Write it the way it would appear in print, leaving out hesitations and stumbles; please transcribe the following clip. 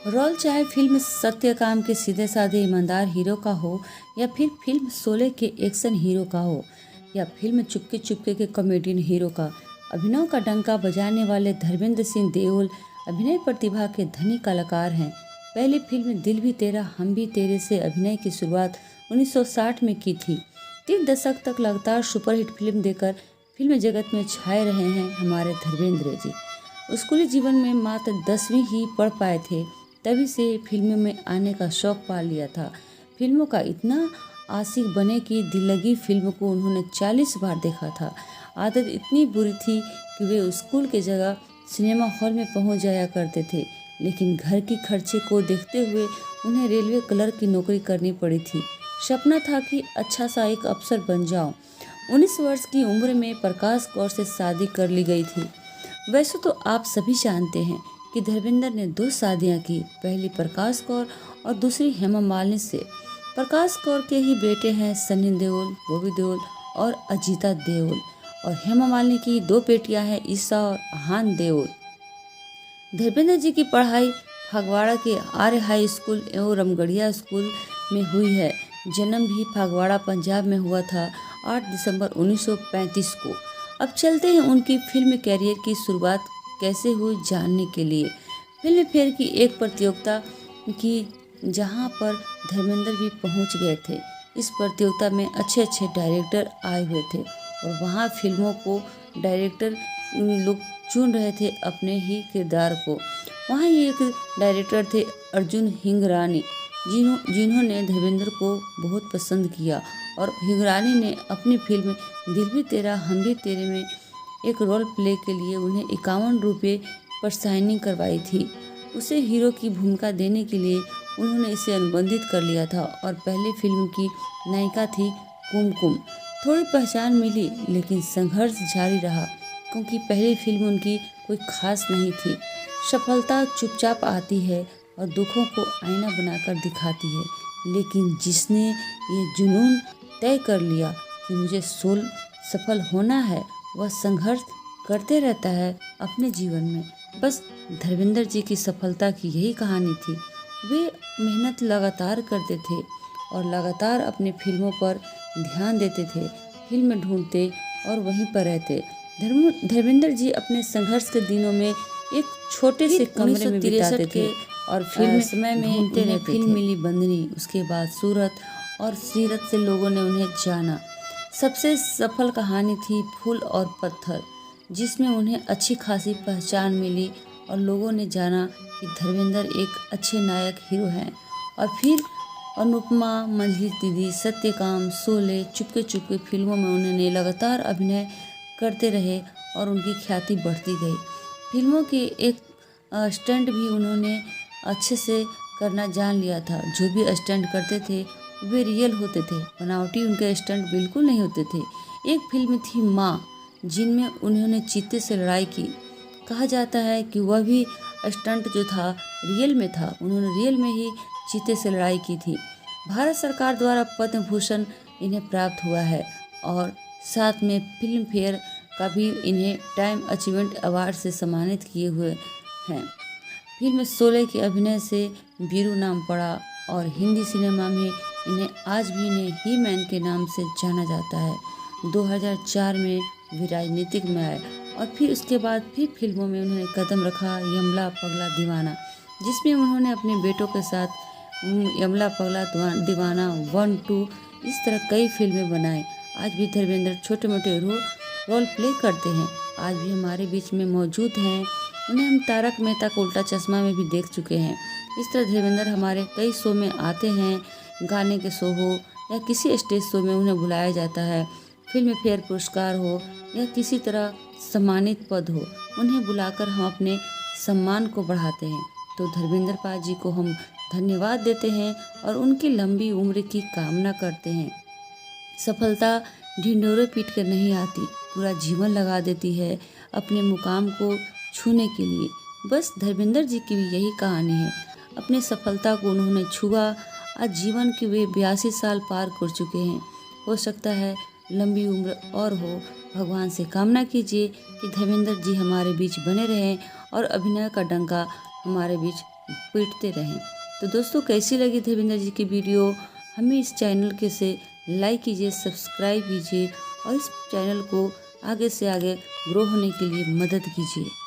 Role चाहे film Satyakam के सीधे साधे ईमानदार हीरो का हो, या फिर फिल्म शोले के एक्शन हीरो का हो, या फिल्म चुपके चुपके के कॉमेडियन हीरो का, अभिनव का डंका बजाने वाले धर्मेंद्र सिंह देओल अभिनय प्रतिभा के धनी कलाकार हैं। पहली फिल्म दिल भी तेरा हम भी तेरे से अभिनय की शुरुआत 1960 में की थी। 3 दशक तक लगातार सुपरहिट फिल्म देकर फिल्म जगत में छाए रहे हैं हमारे धर्मेंद्र जी। स्कूली जीवन में मात्र 10वीं ही पढ़ पाए थे, तभी से फिल्मों में आने का शौक पा लिया था। फिल्मों का इतना आशिक बने कि दिल लगी फिल्म को उन्होंने 40 बार देखा था। आदत इतनी बुरी थी कि वे स्कूल के जगह सिनेमा हॉल में पहुंच जाया करते थे, लेकिन घर की खर्चे को देखते हुए उन्हें रेलवे क्लर्क की नौकरी करनी पड़ी थी। सपना था कि अच्छा सा एक अफसर बन जाऊं। 19 वर्ष की उम्र में प्रकाश कौर से शादी कर ली गई थी। वैसे तो आप सभी जानते हैं कि धर्मेंद्र ने 2 शादियां की, पहली प्रकाश कौर और दूसरी हेमा मालिनी से। प्रकाश कौर के ही बेटे हैं सनी देओल, बॉबी देओल और अजीता देओल, और हेमा मालिनी की 2 बेटियां हैं ईशा और आहान देओल। धर्मेंद्र जी की पढ़ाई फगवाड़ा के आर्य हाई स्कूल एवं रमगढ़िया स्कूल में हुई है। जन्म भी फगवाड़ा पंजाब में हुआ था 8 दिसंबर 1935 को। अब चलते हैं उनकी फिल्म कैरियर की शुरुआत कैसे हुई जानने के लिए। फिल्म फेयर की एक प्रतियोगिता की जहां पर धर्मेंद्र भी पहुंच गए थे। इस प्रतियोगिता में अच्छे अच्छे डायरेक्टर आए हुए थे और वहां फिल्मों को डायरेक्टर लोग चुन रहे थे अपने ही किरदार को। वहाँ एक डायरेक्टर थे अर्जुन हिंगरानी, जिन्होंने धर्मेंद्र को बहुत पसंद किया, और हिंगरानी ने अपनी फिल्म दिल भी तेरा हम भी तेरे में एक रोल प्ले के लिए उन्हें 51 रुपये पर साइनिंग करवाई थी। उसे हीरो की भूमिका देने के लिए उन्होंने इसे अनुबंधित कर लिया था और पहली फिल्म की नायिका थी कुमकुम। थोड़ी पहचान मिली, लेकिन संघर्ष जारी रहा, क्योंकि पहली फिल्म उनकी कोई खास नहीं थी। सफलता चुपचाप आती है और दुखों को आईना बनाकर दिखाती है, लेकिन जिसने ये जुनून तय कर लिया कि मुझे सफल होना है, वह संघर्ष करते रहता है अपने जीवन में। बस धर्मेंद्र जी की सफलता की यही कहानी थी। वे मेहनत लगातार करते थे और लगातार अपनी फिल्मों पर ध्यान देते थे, फिल्म ढूंढते और वहीं पर रहते। धर्मेंद्र जी अपने संघर्ष के दिनों में एक छोटे से कमरे में बिताते थे और फिल्म समय में उन्हें फिल्म मिली बंदनी, उसके बाद सूरत और सीरत से लोगों ने उन्हें जाना। सबसे सफल कहानी थी फूल और पत्थर, जिसमें उन्हें अच्छी खासी पहचान मिली और लोगों ने जाना कि धर्मेंद्र एक अच्छे नायक हीरो हैं। और फिर अनुपमा, मंझली दीदी, सत्यकाम, शोले, चुपके चुपके फिल्मों में उन्होंने लगातार अभिनय करते रहे और उनकी ख्याति बढ़ती गई। फिल्मों के एक स्टंट भी उन्होंने अच्छे से करना जान लिया था। जो भी स्टंट करते थे वे रियल होते थे, बनावटी उनके स्टंट बिल्कुल नहीं होते थे। एक फिल्म थी माँ, जिनमें उन्होंने चीते से लड़ाई की। कहा जाता है कि वह भी स्टंट जो था रियल में था, उन्होंने रियल में ही चीते से लड़ाई की थी। भारत सरकार द्वारा पद्म भूषण इन्हें प्राप्त हुआ है और साथ में फिल्म फेयर का भी इन्हें टाइम अचीवमेंट अवार्ड से सम्मानित किए हुए हैं। फिल्म शोले के अभिनय से वीरू नाम पड़ा और हिंदी सिनेमा में इन्हें आज भी इन्हें ही मैन के नाम से जाना जाता है। 2004 में वे राजनीतिक में आए और फिर उसके बाद फिर फिल्मों में उन्होंने कदम रखा यमला पगला दीवाना, जिसमें उन्होंने अपने बेटों के साथ यमला पगला दीवाना 1, 2 इस तरह कई फिल्में बनाई। आज भी धर्मेंद्र छोटे मोटे रोल प्ले करते हैं, आज भी हमारे बीच में मौजूद हैं। उन्हें हम तारक मेहता का उल्टा चश्मा में भी देख चुके हैं। इस तरह धर्मेंद्र हमारे कई शो में आते हैं, गाने के शो हो या किसी स्टेज शो में उन्हें बुलाया जाता है, फिल्म फेयर पुरस्कार हो या किसी तरह सम्मानित पद हो, उन्हें बुलाकर हम अपने सम्मान को बढ़ाते हैं। तो धर्मेंद्र पाल जी को हम धन्यवाद देते हैं और उनकी लंबी उम्र की कामना करते हैं। सफलता ढिंढोरे पीट कर नहीं आती, पूरा जीवन लगा देती है अपने मुकाम को छूने के लिए। बस धर्मेंद्र जी की भी यही कहानी है। अपनी सफलता को उन्होंने छुआ। आज जीवन के वे 82 साल पार कर चुके हैं। हो सकता है लंबी उम्र और हो। भगवान से कामना कीजिए कि धर्मेंद्र जी हमारे बीच बने रहें और अभिनय का डंका हमारे बीच पीटते रहें। तो दोस्तों, कैसी लगी धर्मेंद्र जी की वीडियो? हमें इस चैनल के से लाइक कीजिए, सब्सक्राइब कीजिए और इस चैनल को आगे से आगे ग्रो होने के लिए मदद कीजिए।